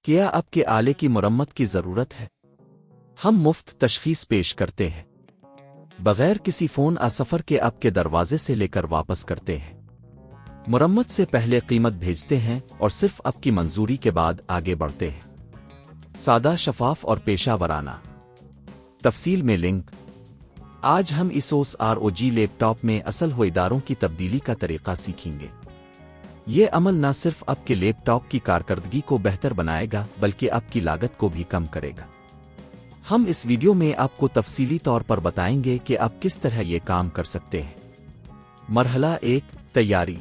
کیا آپ کے آلے کی مرمت کی ضرورت ہے؟ ہم مفت تشخیص پیش کرتے ہیں، بغیر کسی فون سفر کے آپ کے دروازے سے لے کر واپس کرتے ہیں۔ مرمت سے پہلے قیمت بھیجتے ہیں اور صرف آپ کی منظوری کے بعد آگے بڑھتے ہیں۔ سادہ، شفاف اور پیشہ ورانہ۔ تفصیل میں لنک۔ آج ہم ایسوس ROG لیپ ٹاپ میں اصل ہوئیداروں کی تبدیلی کا طریقہ سیکھیں گے۔ یہ عمل نہ صرف آپ کے لیپ ٹاپ کی کارکردگی کو بہتر بنائے گا بلکہ آپ کی لاگت کو بھی کم کرے گا۔ ہم اس ویڈیو میں آپ کو تفصیلی طور پر بتائیں گے کہ آپ کس طرح یہ کام کر سکتے ہیں۔ مرحلہ 1، تیاری۔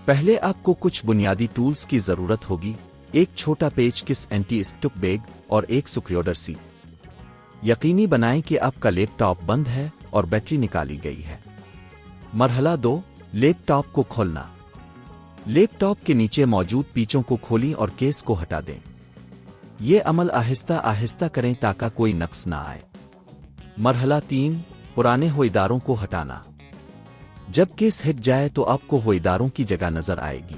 پہلے آپ کو کچھ بنیادی ٹولز کی ضرورت ہوگی: ایک چھوٹا پیچ کس، اینٹی اسٹک بیگ اور ایک سکریوڈر سی۔ یقینی بنائیں کہ آپ کا لیپ ٹاپ بند ہے اور بیٹری نکالی گئی ہے۔ مرحلہ 2، لیپ ٹاپ کو کھولنا۔ لیپ ٹاپ کے نیچے موجود پیچوں کو کھولیں اور کیس کو ہٹا دیں۔ یہ عمل آہستہ آہستہ کریں تاکہ کوئی نقص نہ آئے۔ مرحلہ 3، پرانے ہوئیداروں کو ہٹانا۔ جب کیس ہٹ جائے تو آپ کو ہوئیداروں کی جگہ نظر آئے گی۔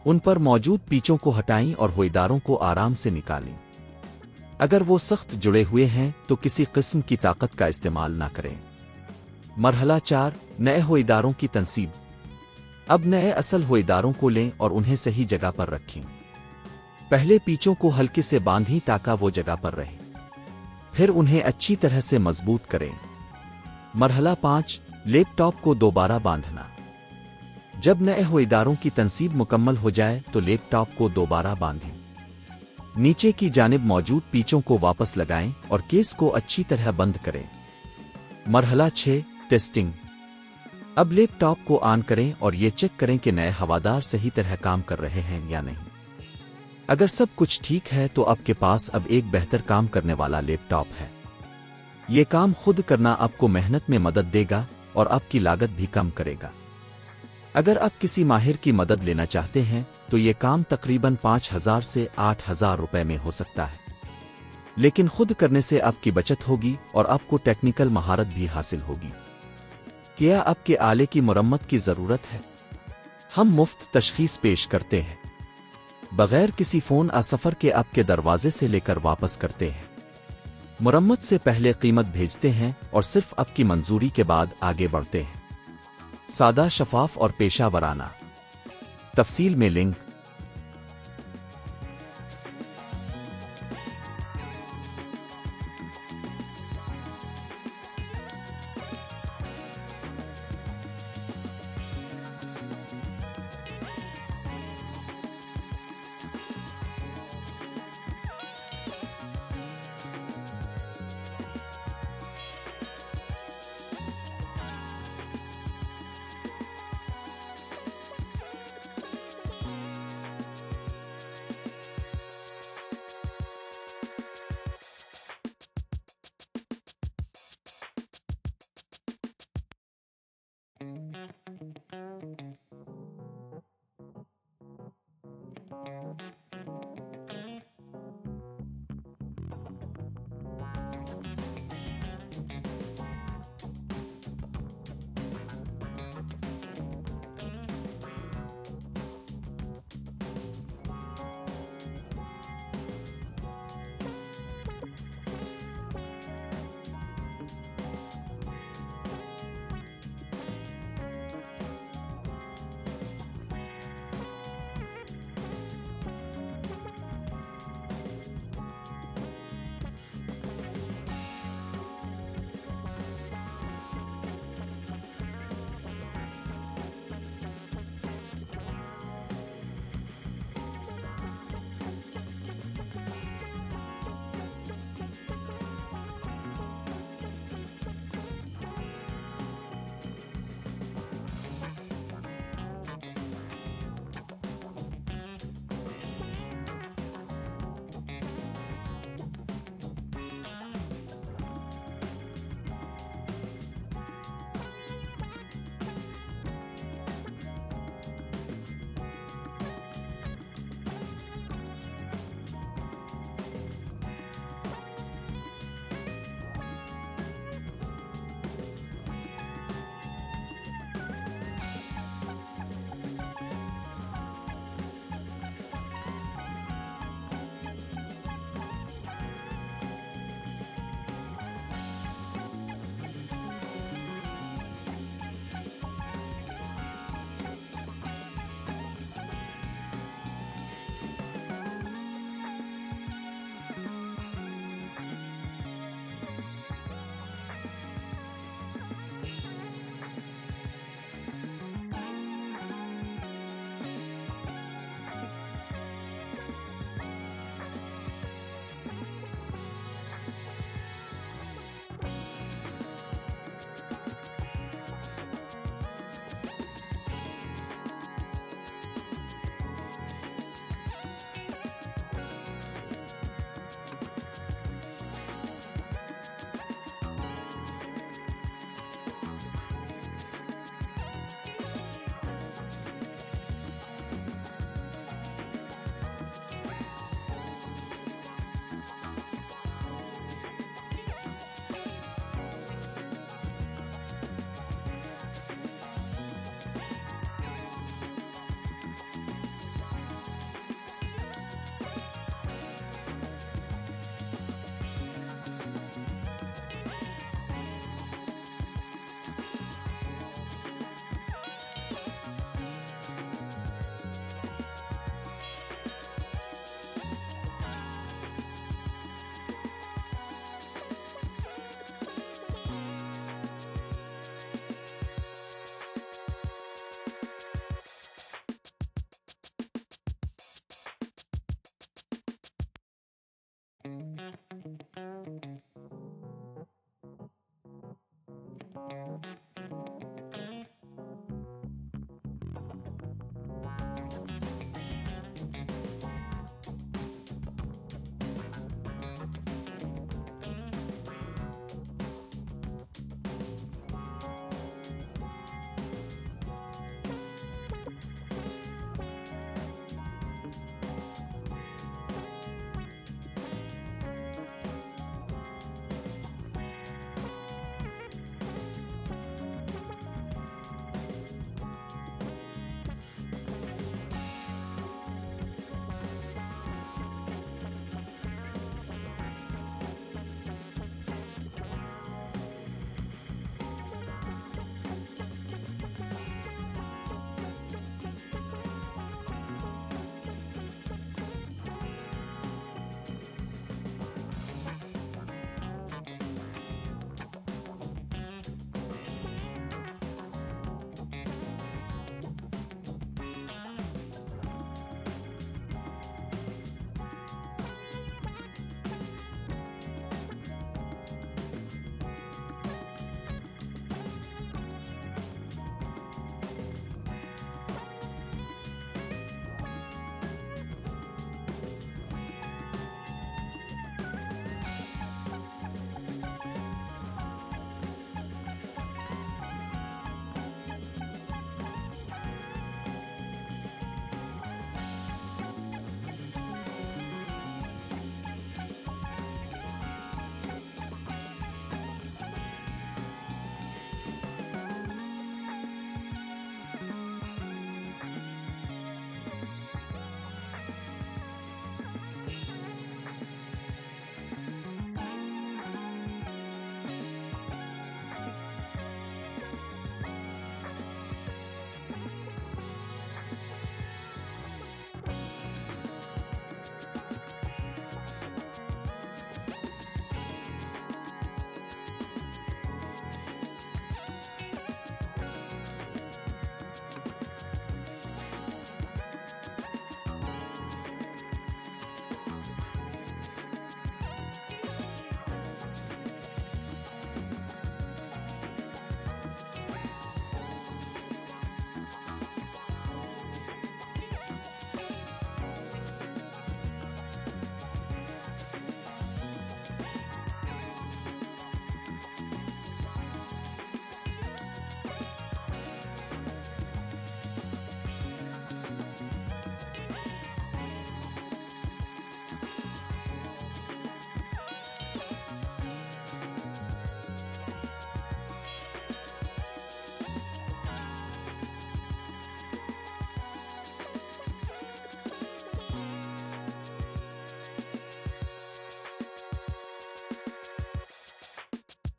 ان پر موجود پیچوں کو ہٹائیں اور ہوئیداروں کو آرام سے نکالیں۔ اگر وہ سخت جڑے ہوئے ہیں تو کسی قسم کی طاقت کا استعمال نہ کریں۔ مرحلہ 4، نئے ہوئیداروں کی تنصیب۔ اب نئے اصل ہوئیداروں کو لیں اور انہیں صحیح جگہ پر رکھیں۔ پہلے پیچوں کو ہلکے سے باندھیں تاکہ وہ جگہ پر رہیں۔ پھر انہیں اچھی طرح سے مضبوط کریں۔ مرحلہ 5، لیپ ٹاپ کو دوبارہ باندھنا۔ جب نئے ہوئیداروں کی تنصیب مکمل ہو جائے تو لیپ ٹاپ کو دوبارہ باندھیں۔ نیچے کی جانب موجود پیچوں کو واپس لگائیں اور کیس کو اچھی طرح بند کریں۔ مرحلہ 6، ٹیسٹنگ۔ اب لیپ ٹاپ کو آن کریں اور یہ چیک کریں کہ نئے ہوادار صحیح طرح کام کر رہے ہیں یا نہیں۔ اگر سب کچھ ٹھیک ہے تو آپ کے پاس اب ایک بہتر کام کرنے والا لیپ ٹاپ ہے۔ یہ کام خود کرنا آپ کو محنت میں مدد دے گا اور آپ کی لاگت بھی کم کرے گا۔ اگر آپ کسی ماہر کی مدد لینا چاہتے ہیں تو یہ کام تقریباً 5,000 سے 8,000 روپے میں ہو سکتا ہے، لیکن خود کرنے سے آپ کی بچت ہوگی اور آپ کو ٹیکنیکل مہارت بھی حاصل ہوگی۔ کیا آپ کے آلے کی مرمت کی ضرورت ہے؟ ہم مفت تشخیص پیش کرتے ہیں، بغیر کسی فون سفر کے آپ کے دروازے سے لے کر واپس کرتے ہیں۔ مرمت سے پہلے قیمت بھیجتے ہیں اور صرف آپ کی منظوری کے بعد آگے بڑھتے ہیں۔ سادہ، شفاف اور پیشہ ورانہ۔ تفصیل میں لنک۔